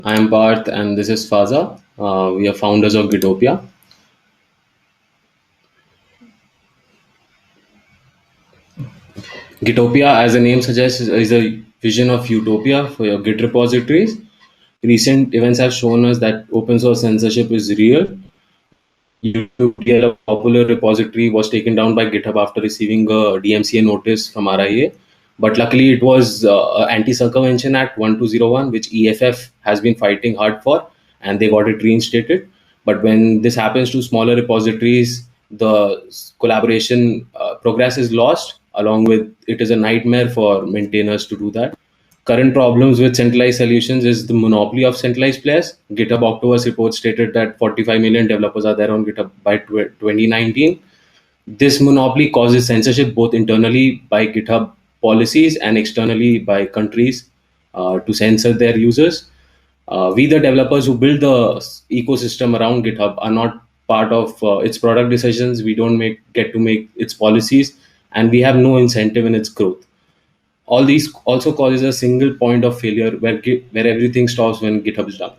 I am Parth and this is Faza. We are founders of Gitopia. Gitopia, as the name suggests, is a vision of utopia for your Git repositories. Recent events have shown us that open source censorship is real. UTL, a popular repository, was taken down by GitHub after receiving a DMCA notice from RIA. But luckily, it was Anti-Circumvention Act 1201, which EFF has been fighting hard for, and they got it reinstated. But when this happens to smaller repositories, the collaboration progress is lost. Along with it is a nightmare for maintainers to do that. Current problems with centralized solutions is the monopoly of centralized players. GitHub Octopus report stated that 45 million developers are there on GitHub by 2019. This monopoly causes censorship both internally by GitHub policies and externally by countries to censor their users. We, the developers who build the ecosystem around GitHub, are not part of its product decisions. We don't get to make its policies, and we have no incentive in its growth. All these also causes a single point of failure where everything stops when GitHub is done.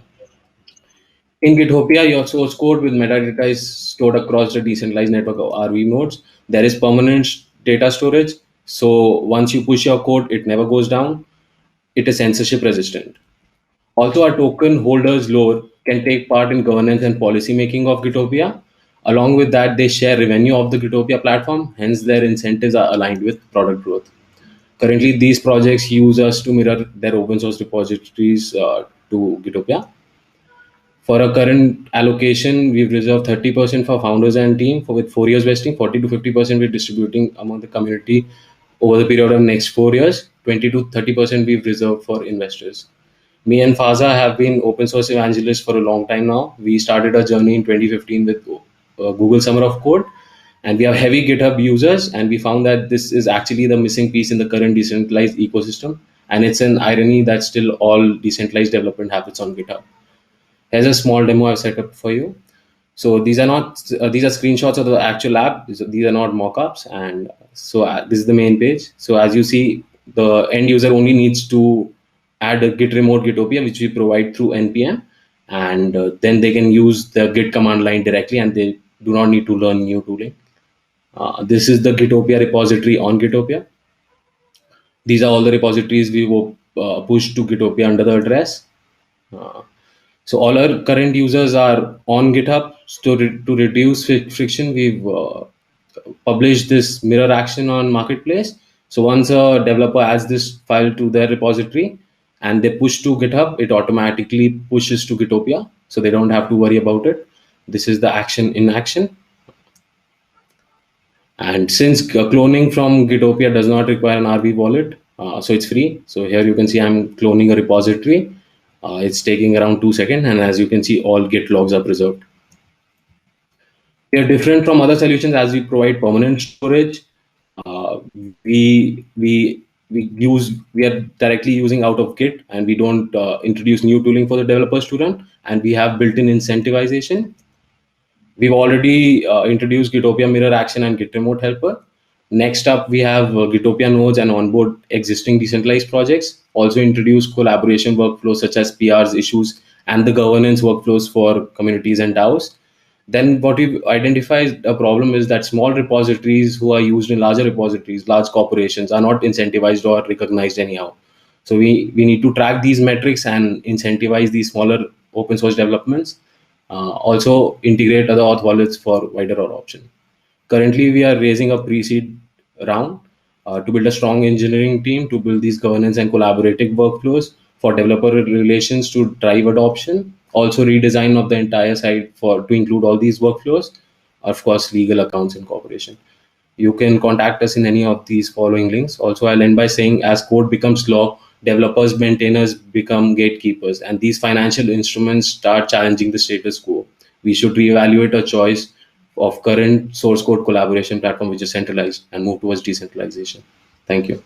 In Githopia, your source code with metadata is stored across the decentralized network of RV nodes. There is permanent data storage. So once you push your code, it never goes down. It is censorship resistant. Also, our token holders lore can take part in governance and policy making of Gitopia. Along with that, they share revenue of the Gitopia platform. Hence, their incentives are aligned with product growth. Currently, these projects use us to mirror their open source repositories to Gitopia. For our current allocation, we've reserved 30% for founders and team for with 4 years vesting, 40 to 50% we're distributing among the community over the period of next 4 years, 20 to 30% we've reserved for investors. Me and Faza have been open source evangelists for a long time now. We started our journey in 2015 with Google Summer of Code, and we have heavy GitHub users, and we found that this is actually the missing piece in the current decentralized ecosystem. And it's an irony that still all decentralized development happens on GitHub. Here's a small demo I've set up for you. So these are not these are screenshots of the actual app. These are not mock-ups, and so this is the main page. So as you see, the end user only needs to add a git remote Gitopia, which we provide through npm, and then they can use the git command line directly, and they do not need to learn new tooling. This is the Gitopia repository on Gitopia. These are all the repositories we will push to Gitopia under the address. So all our current users are on GitHub. To reduce friction, we've published this mirror action on Marketplace. So once a developer adds this file to their repository and they push to GitHub, it automatically pushes to Gitopia. So they don't have to worry about it. This is the action in action. And since cloning from Gitopia does not require an RV wallet, so it's free. So here you can see I'm cloning a repository. It's taking around 2 seconds, and as you can see, all Git logs are preserved. We are different from other solutions as we provide permanent storage. Uh, we are directly using out of Git, and we don't introduce new tooling for the developers to run. And we have built-in incentivization. We've already introduced Gitopia Mirror Action and Git Remote Helper. Next up, we have Gitopia nodes and onboard existing decentralized projects. Also introduce collaboration workflows such as PRs, issues, and the governance workflows for communities and DAOs. Then what we've identified a problem is that small repositories who are used in larger repositories, large corporations, are not incentivized or recognized anyhow. So we need to track these metrics and incentivize these smaller open source developments. Also integrate other auth wallets for wider adoption. Currently, we are raising a pre-seed round to build a strong engineering team to build these governance and collaborative workflows for developer relations to drive adoption. Also, redesign of the entire site for to include all these workflows. Of course, legal accounts and corporation. You can contact us in any of these following links. Also, I'll end by saying as code becomes law, developers, maintainers become gatekeepers, and these financial instruments start challenging the status quo. We should reevaluate our choice of current source code collaboration platform, which is centralized, and move towards decentralization. Thank you.